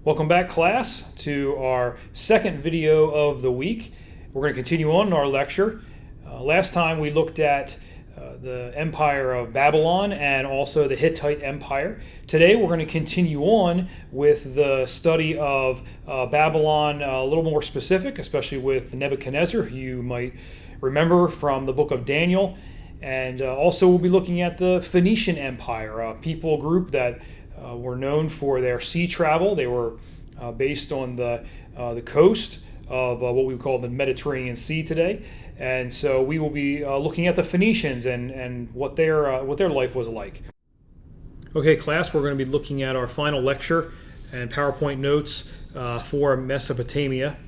Welcome back, class, to our second video of the week. We're going to continue on in our lecture. Last time we looked at the empire of Babylon and also the Hittite Empire. Today we're going to continue on with the study of Babylon a little more specific, especially with Nebuchadnezzar, who you might remember from the book of Daniel. And also we'll be looking at the Phoenician Empire, a people group that were known for their sea travel. They were based on the coast of what we would call the Mediterranean Sea today. And so we will be looking at the Phoenicians and what their life was like. Okay, class, we're going to be looking at our final lecture and PowerPoint notes for Mesopotamia.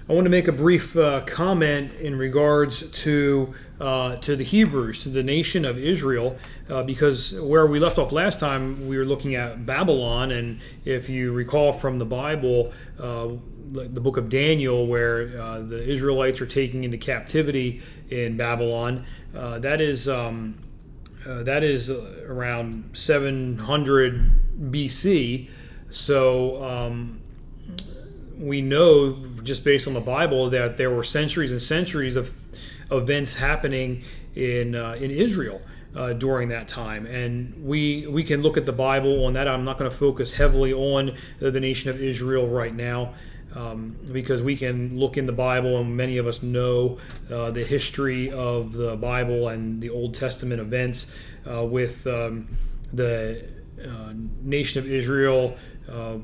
I want to make a brief comment in regards to the Hebrews, to the nation of Israel, because where we left off last time, we were looking at Babylon, and if you recall from the Bible, the book of Daniel, where the Israelites are taken into captivity in Babylon, that is around 700 BC. So we know, just based on the Bible, that there were centuries and centuries of events happening in Israel during that time, and we can look at the Bible on that. I'm not going to focus heavily on the nation of Israel right now, because we can look in the Bible, and many of us know the history of the Bible and the Old Testament events with the nation of Israel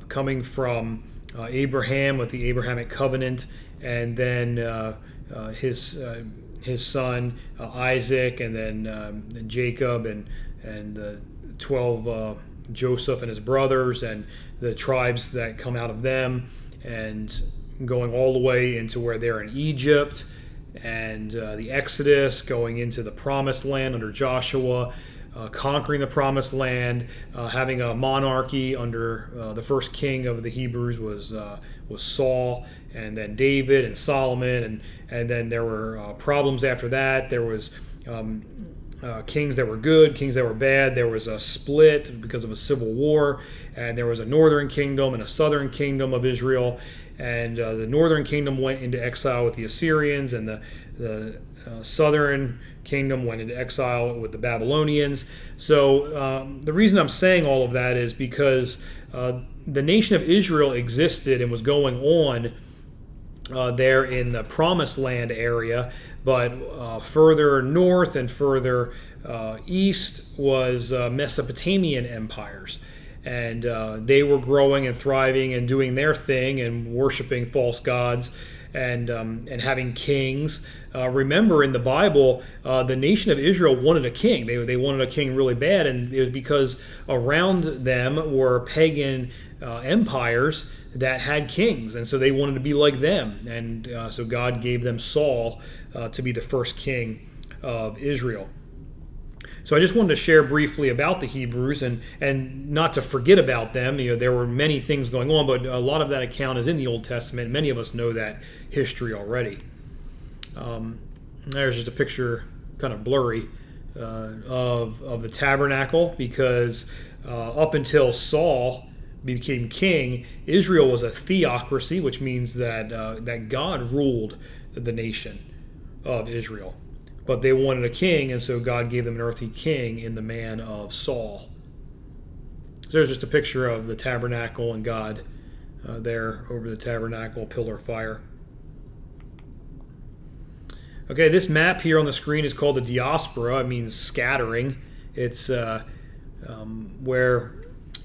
coming from Abraham with the Abrahamic covenant, and then his son Isaac, and then Jacob, and the 12 Joseph and his brothers, and the tribes that come out of them, and going all the way into where they're in Egypt, and the Exodus, going into the Promised Land under Joshua, conquering the Promised Land, having a monarchy under the first king of the Hebrews was Saul, and then David and Solomon, and then there were problems after that. There was kings that were good, kings that were bad. There was a split because of a civil war, and there was a northern kingdom and a southern kingdom of Israel, and the northern kingdom went into exile with the Assyrians, and the southern kingdom went into exile with the Babylonians. So the reason I'm saying all of that is because the nation of Israel existed and was going on there in the Promised Land area, but further north and further east was Mesopotamian empires. And they were growing and thriving and doing their thing and worshiping false gods and having kings. Remember, in the Bible, the nation of Israel wanted a king. They wanted a king really bad, and it was because around them were pagan empires that had kings, and so they wanted to be like them. And so God gave them Saul to be the first king of Israel. So I just wanted to share briefly about the Hebrews and not to forget about them. There were many things going on, but a lot of that account is in the Old Testament. Many of us know that history already. There's just a picture, kind of blurry, of the tabernacle, because up until Saul became king, Israel was a theocracy, which means that God ruled the nation of Israel. But they wanted a king, and so God gave them an earthly king in the man of Saul. So there's just a picture of the tabernacle and God there over the tabernacle, pillar of fire. Okay, this map here on the screen is called the diaspora. It means scattering. It's where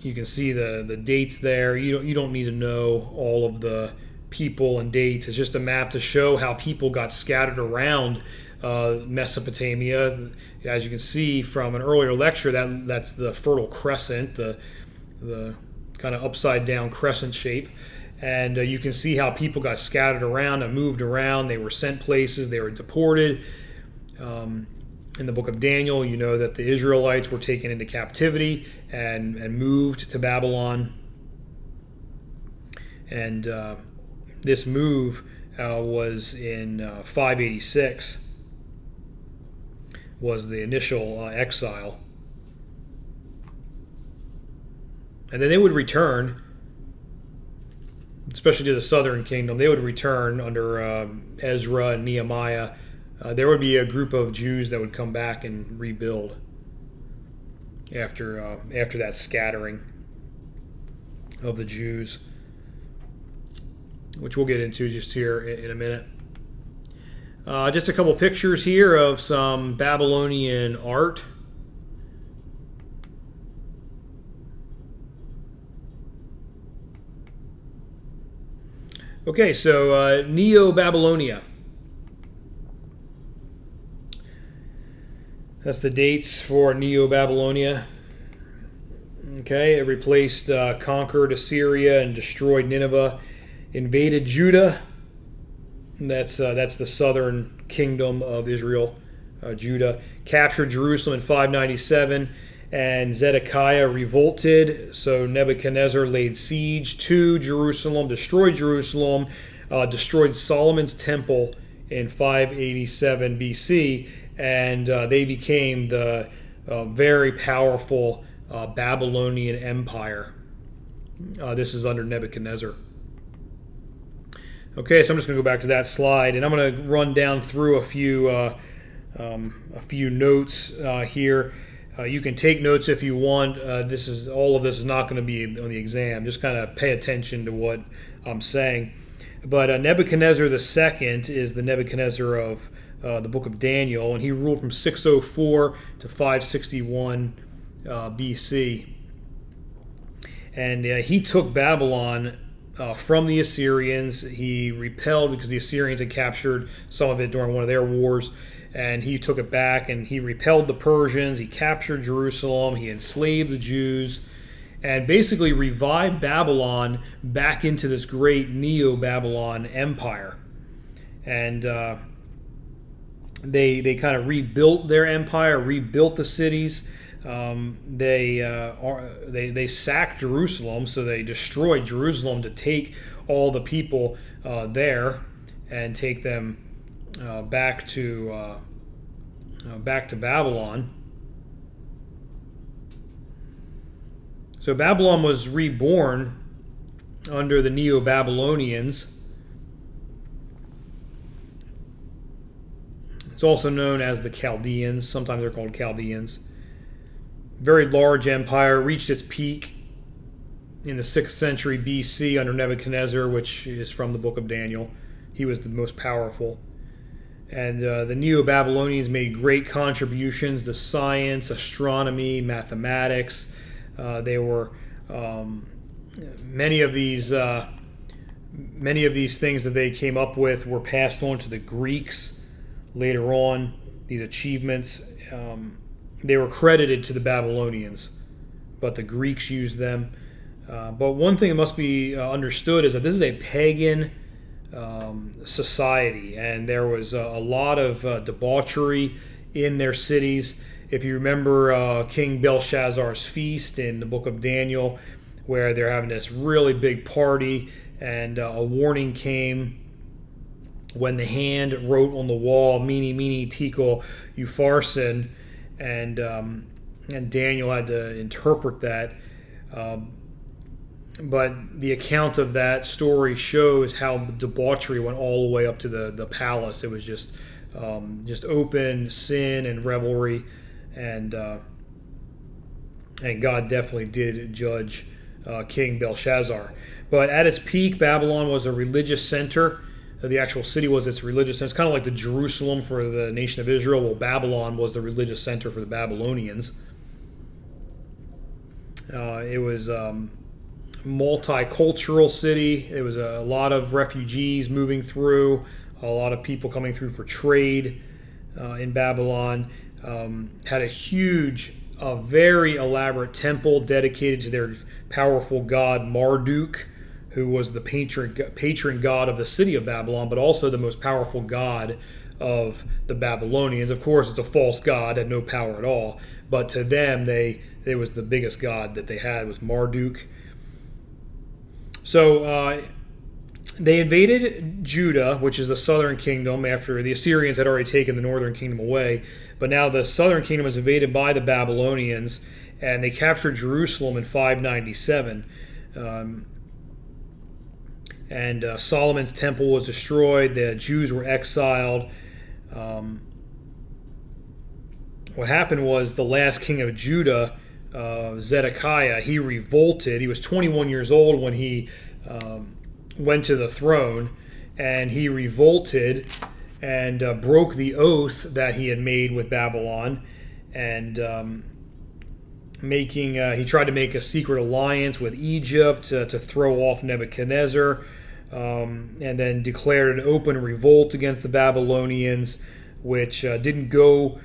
you can see the dates there. You don't need to know all of the people and dates. It's just a map to show how people got scattered around Mesopotamia. As you can see from an earlier lecture, that's the Fertile Crescent, the kind of upside down crescent shape. And you can see how people got scattered around and moved around. They were sent places. They were deported. In the book of Daniel, you know that the Israelites were taken into captivity and moved to Babylon. And this move was in 586. Was the initial exile. And then they would return, especially to the southern kingdom. They would return under Ezra and Nehemiah. There would be a group of Jews that would come back and rebuild after that scattering of the Jews, which we'll get into just here in a minute. Just a couple pictures here of some Babylonian art. Okay, so Neo-Babylonia. That's the dates for Neo-Babylonia. Okay, it replaced, conquered Assyria and destroyed Nineveh, invaded Judah. That's the southern kingdom of Israel, Judah. Captured Jerusalem in 597, and Zedekiah revolted. So Nebuchadnezzar laid siege to Jerusalem, destroyed Jerusalem, destroyed Solomon's temple in 587 BC, and they became the very powerful Babylonian Empire. This is under Nebuchadnezzar. Okay, so I'm just going to go back to that slide, and I'm going to run down through a few notes here. You can take notes if you want. All of this is not going to be on the exam. Just kind of pay attention to what I'm saying. But Nebuchadnezzar II is the Nebuchadnezzar of the book of Daniel, and he ruled from 604 to 561 BC. And he took Babylon from the Assyrians. He repelled because the Assyrians had captured some of it during one of their wars, and he took it back, and he repelled the Persians. He captured Jerusalem. He enslaved the Jews, and basically revived Babylon back into this great Neo-Babylon empire. And they kind of rebuilt their empire, rebuilt the cities. They sacked Jerusalem, so they destroyed Jerusalem to take all the people there and take them back to Babylon. So Babylon was reborn under the Neo-Babylonians. It's also known as the Chaldeans. Sometimes they're called Chaldeans. Very large empire, reached its peak in the 6th century BC under Nebuchadnezzar, which is from the book of Daniel. He was the most powerful. And the Neo-Babylonians made great contributions to science, astronomy, mathematics. They were many of these things that they came up with were passed on to the Greeks later on. These achievements, they were credited to the Babylonians, but the Greeks used them. But one thing that must be understood is that this is a pagan society, and there was a lot of debauchery in their cities. If you remember King Belshazzar's feast in the book of Daniel, where they're having this really big party, and a warning came when the hand wrote on the wall, "Mene, mene, tekel, upharsin," and Daniel had to interpret that. But the account of that story shows how debauchery went all the way up to the palace. It was just open sin and revelry, and God definitely did judge King Belshazzar. But at its peak, Babylon was a religious center. The actual city was its religious center. It's kind of like the Jerusalem for the nation of Israel. Well, Babylon was the religious center for the Babylonians. It was multicultural city. It was a lot of refugees moving through, a lot of people coming through for trade in Babylon. Had a huge, very elaborate temple dedicated to their powerful god Marduk, who was the patron god of the city of Babylon, but also the most powerful god of the Babylonians. Of course, it's a false god, had no power at all, but to them, it was the biggest god that they had was Marduk. So they invaded Judah, which is the southern kingdom, after the Assyrians had already taken the northern kingdom away. But now the southern kingdom was invaded by the Babylonians, and they captured Jerusalem in 597. And Solomon's temple was destroyed. The Jews were exiled. What happened was the last king of Judah, Zedekiah, he revolted. He was 21 years old when he went to the throne, and he revolted and broke the oath that he had made with Babylon, and he tried to make a secret alliance with Egypt to throw off Nebuchadnezzar, and then declared an open revolt against the Babylonians, which didn't go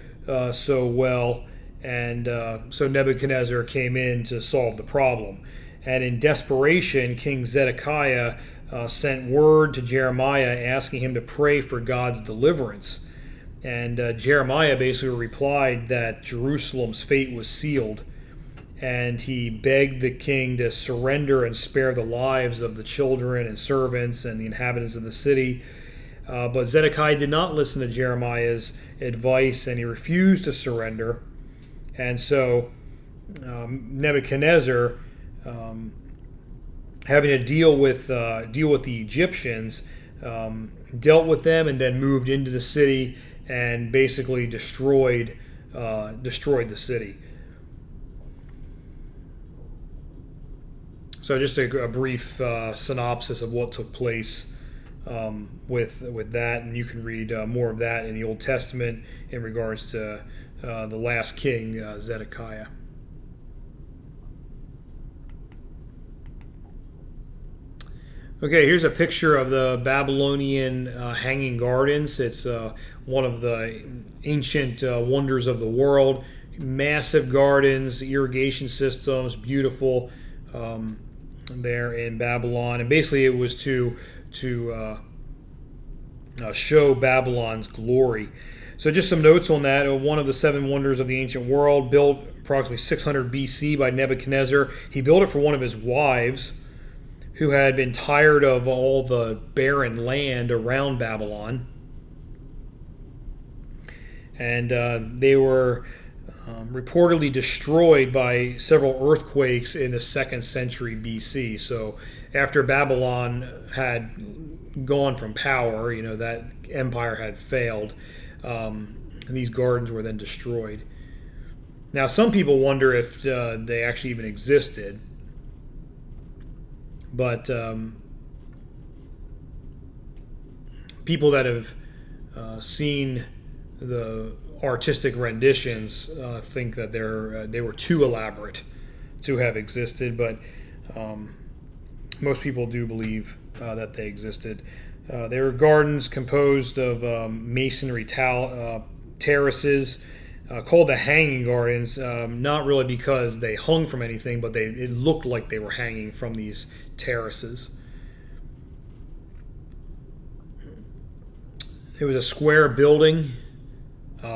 so well, and so Nebuchadnezzar came in to solve the problem. And in desperation, King Zedekiah sent word to Jeremiah asking him to pray for God's deliverance. And Jeremiah basically replied that Jerusalem's fate was sealed, and he begged the king to surrender and spare the lives of the children and servants and the inhabitants of the city. But Zedekiah did not listen to Jeremiah's advice, and he refused to surrender. And so Nebuchadnezzar, having to deal with the Egyptians, dealt with them and then moved into the city and basically destroyed the city. So just a brief synopsis of what took place with that, and you can read more of that in the Old Testament in regards to the last king, Zedekiah. Okay, here's a picture of the Babylonian Hanging Gardens. It's one of the ancient wonders of the world. Massive gardens, irrigation systems, beautiful there in Babylon. And basically it was to show Babylon's glory. So just some notes on that. One of the seven wonders of the ancient world, built approximately 600 BC by Nebuchadnezzar. He built it for one of his wives, who had been tired of all the barren land around Babylon. And they were reportedly destroyed by several earthquakes in the 2nd century BC. So after Babylon had gone from power, that empire had failed, these gardens were then destroyed. Now, some people wonder if they actually even existed. But people that have seen the artistic renditions think that they were too elaborate to have existed, but most people do believe that they existed. They were gardens composed of masonry terraces, called the Hanging Gardens, not really because they hung from anything, but it looked like they were hanging from these terraces. It was a square building,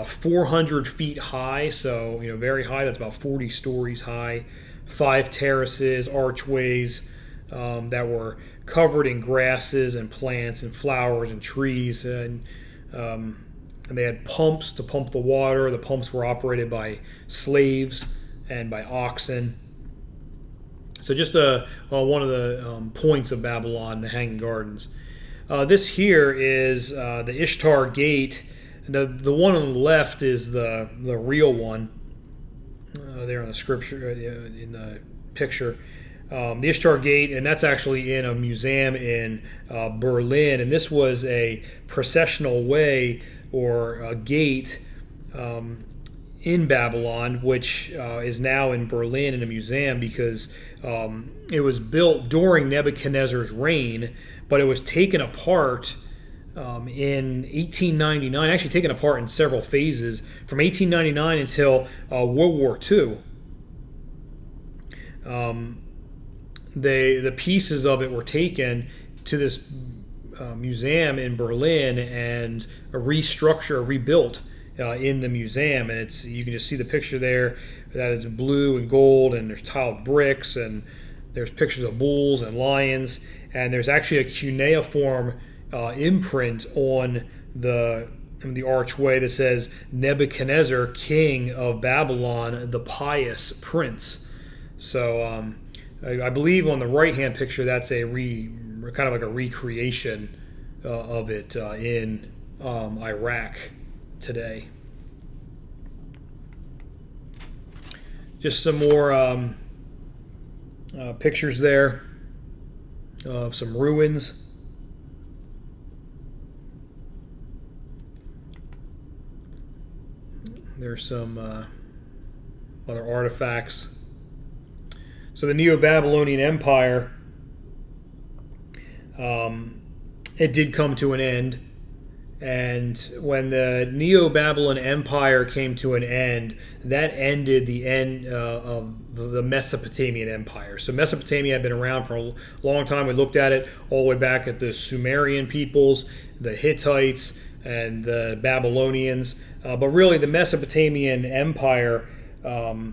400 feet high, so very high. That's about 40 stories high. 5 terraces, archways that were covered in grasses and plants and flowers and trees, and they had pumps to pump the water. The pumps were operated by slaves and by oxen. So just one of the points of Babylon, the Hanging Gardens. This here is the Ishtar Gate. The one on the left is the real one. There in the scripture, in the picture. The Ishtar Gate, and that's actually in a museum in Berlin. And this was a processional way or a gate in Babylon, which is now in Berlin in a museum because it was built during Nebuchadnezzar's reign, but it was taken apart in 1899, actually taken apart in several phases from 1899 until World War II. The pieces of it were taken to this museum in Berlin and rebuilt in the museum, and you can just see the picture there that is blue and gold, and there's tiled bricks, and there's pictures of bulls and lions, and there's actually a cuneiform imprint on the the archway that says Nebuchadnezzar, king of Babylon, the pious prince. So I believe on the right-hand picture that's kind of like a recreation of it in Iraq today. Just some more pictures there of some ruins. There's some other artifacts. So the Neo-Babylonian Empire, it did come to an end. And when the Neo-Babylon Empire came to an end, that ended the end of the Mesopotamian Empire. So Mesopotamia had been around for a long time. We looked at it all the way back at the Sumerian peoples, the Hittites, and the Babylonians. But really, the Mesopotamian Empire, the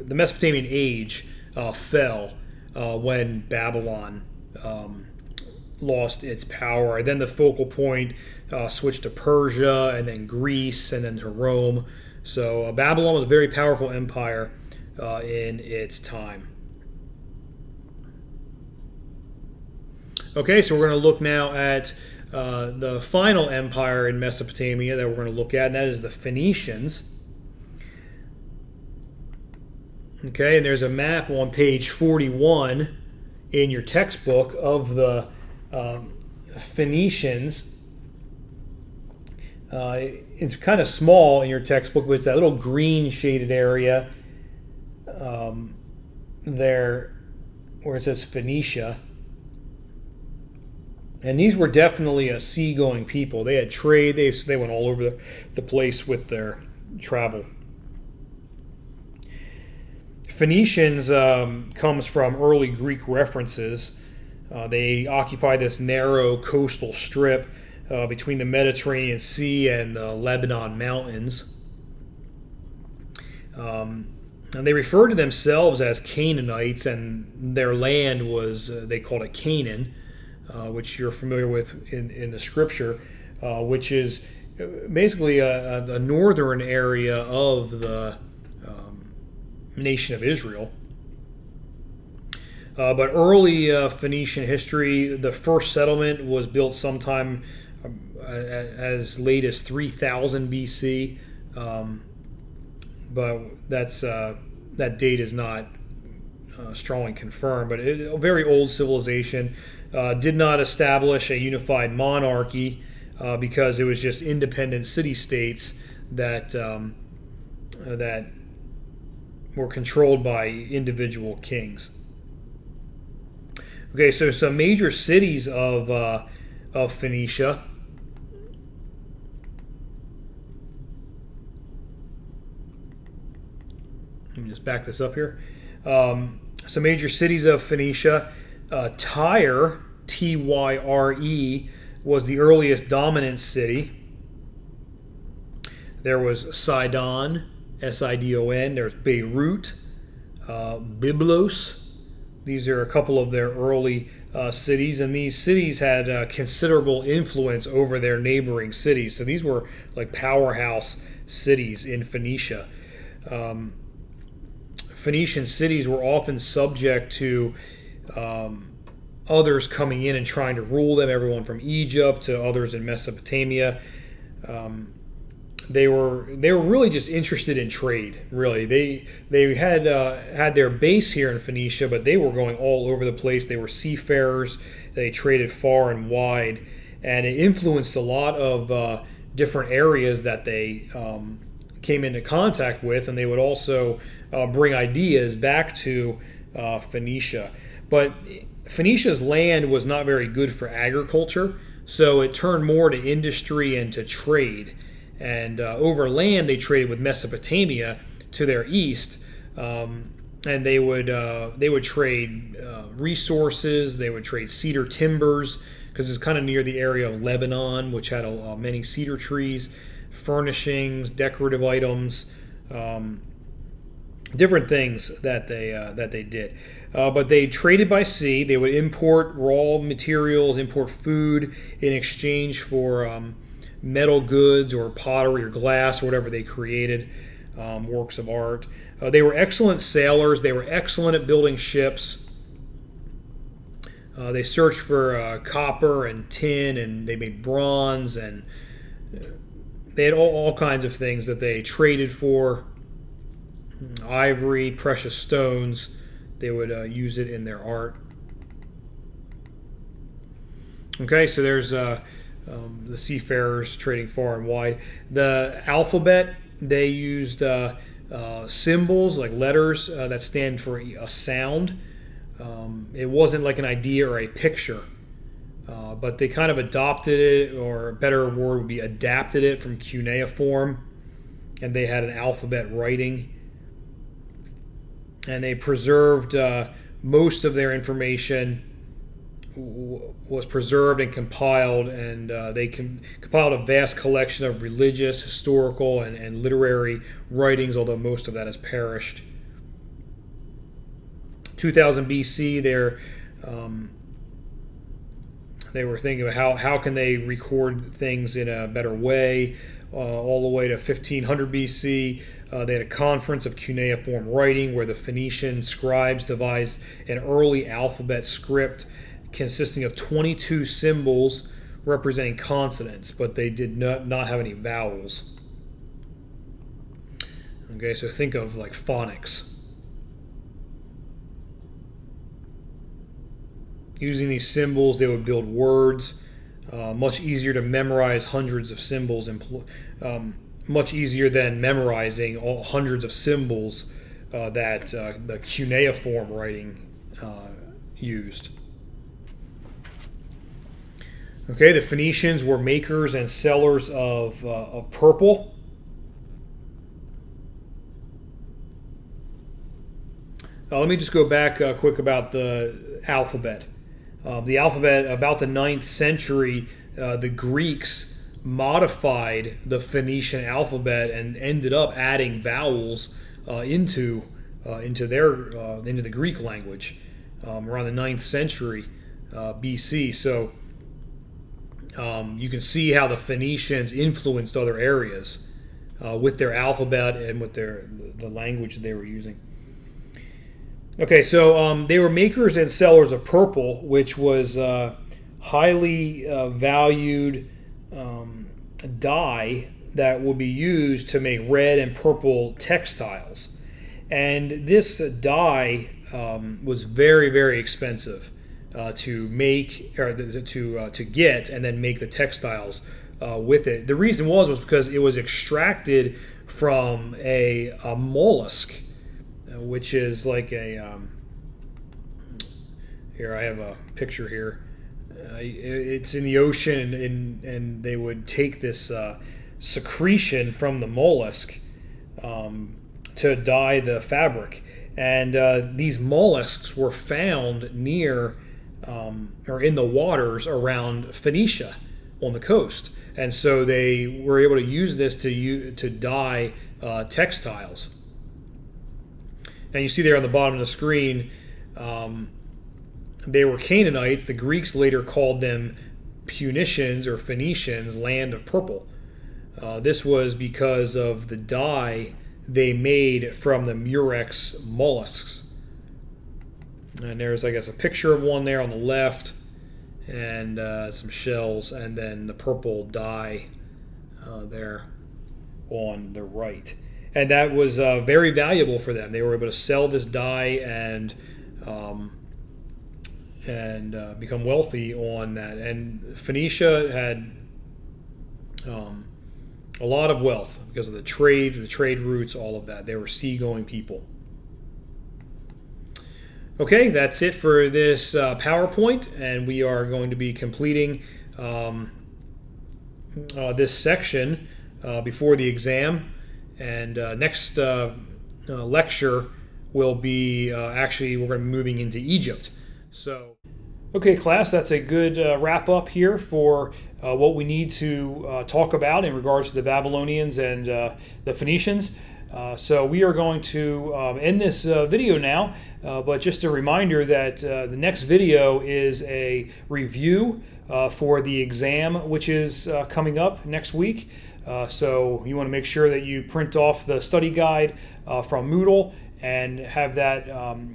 Mesopotamian age fell when Babylon lost its power. Then the focal point switched to Persia, and then Greece, and then to Rome. So Babylon was a very powerful empire in its time. Okay, so we're going to look now at the final empire in Mesopotamia that we're going to look at, and that is the Phoenicians. Okay, and there's a map on page 41 in your textbook of the Phoenicians. It's kind of small in your textbook, but it's that little green shaded area there where it says Phoenicia. And these were definitely a seagoing people. They had trade. They went all over the place with their travel. Phoenicians comes from early Greek references. They occupy this narrow coastal strip between the Mediterranean Sea and the Lebanon Mountains. And they refer to themselves as Canaanites, and their land was, they called it Canaan, which you're familiar with in the scripture, which is basically the northern area of the nation of Israel. But early Phoenician history, the first settlement was built sometime as late as 3000 BC, but that date is not strongly confirmed. But a very old civilization. Did not establish a unified monarchy because it was just independent city-states that were controlled by individual kings. Okay, so some major cities of Phoenicia. Let me just back this up here. Some major cities of Phoenicia. Tyre, Tyre, was the earliest dominant city. There was Sidon, Sidon. There's Beirut, Byblos. These are a couple of their early cities, and these cities had considerable influence over their neighboring cities. So these were like powerhouse cities in Phoenicia. Phoenician cities were often subject to others coming in and trying to rule them, everyone from Egypt to others in Mesopotamia. They were really just interested in trade. Really, they had their base here in Phoenicia, but they were going all over the place. They were seafarers. They traded far and wide, and it influenced a lot of different areas that they came into contact with, and they would also bring ideas back to Phoenicia. But Phoenicia's land was not very good for agriculture, so it turned more to industry and to trade. And over land, they traded with Mesopotamia to their east, and they would trade resources. They would trade cedar timbers because it's kind of near the area of Lebanon, which had many cedar trees, furnishings, decorative items. different things that they did. But they traded by sea. They would import raw materials, import food in exchange for metal goods or pottery or glass or whatever they created, works of art. They were excellent sailors. They were excellent at building ships. They searched for copper and tin, and they made bronze, and they had all kinds of things that they traded for. Ivory, precious stones. They would use it in their art. Okay, so there's the seafarers trading far and wide. The alphabet, they used symbols like letters that stand for a sound. It wasn't like an idea or a picture, but they kind of adopted it, or a better word would be adapted it from cuneiform, and they had an alphabet writing. And they preserved most of their information was preserved and compiled, and they compiled a vast collection of religious, historical, and literary writings, although most of that has perished. 2000 BC, they were thinking about how can they record things in a better way, all the way to 1500 BC. They had a conference of cuneiform writing where the Phoenician scribes devised an early alphabet script consisting of 22 symbols representing consonants, but they did not have any vowels. Okay, so think of like phonics. Using these symbols, they would build words. Much easier to memorize hundreds of symbols, much easier than memorizing hundreds of symbols that the cuneiform writing used. Okay, the Phoenicians were makers and sellers of purple. Let me just go back quick about the alphabet. The alphabet, about the 9th century, the Greeks modified the Phoenician alphabet and ended up adding vowels into the Greek language around the 9th century BC. So you can see how the Phoenicians influenced other areas with their alphabet and with the language they were using. Okay, so they were makers and sellers of purple, which was highly valued dye that will be used to make red and purple textiles. And this dye was very, very expensive to make, or to get, and then make the textiles with it. The reason was because it was extracted from a mollusk, which is like a here I have a picture here. It's in the ocean, and they would take this secretion from the mollusk to dye the fabric. And these mollusks were found near or in the waters around Phoenicia on the coast. And so they were able to use this to dye textiles. And you see there on the bottom of the screen, they were Canaanites. The Greeks later called them Phoenicians or Phoenicians, land of purple. This was because of the dye they made from the murex mollusks. And there's, I guess, a picture of one there on the left, and some shells, and then the purple dye there on the right. And that was very valuable for them. They were able to sell this dye and become wealthy on that. And Phoenicia had a lot of wealth because of the trade routes, all of that. They were seagoing people. Okay, that's it for this PowerPoint, and we are going to be completing this section before the exam. And next lecture will be actually we're going to be moving into Egypt. So, okay, class, that's a good wrap up here for what we need to talk about in regards to the Babylonians and the Phoenicians. So we are going to end this video now, but just a reminder that the next video is a review for the exam, which is coming up next week. So you want to make sure that you print off the study guide from Moodle and have that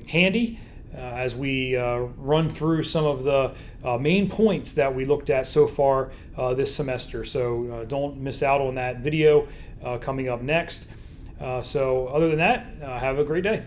handy as we run through some of the main points that we looked at so far this semester. So don't miss out on that video coming up next. So other than that, have a great day.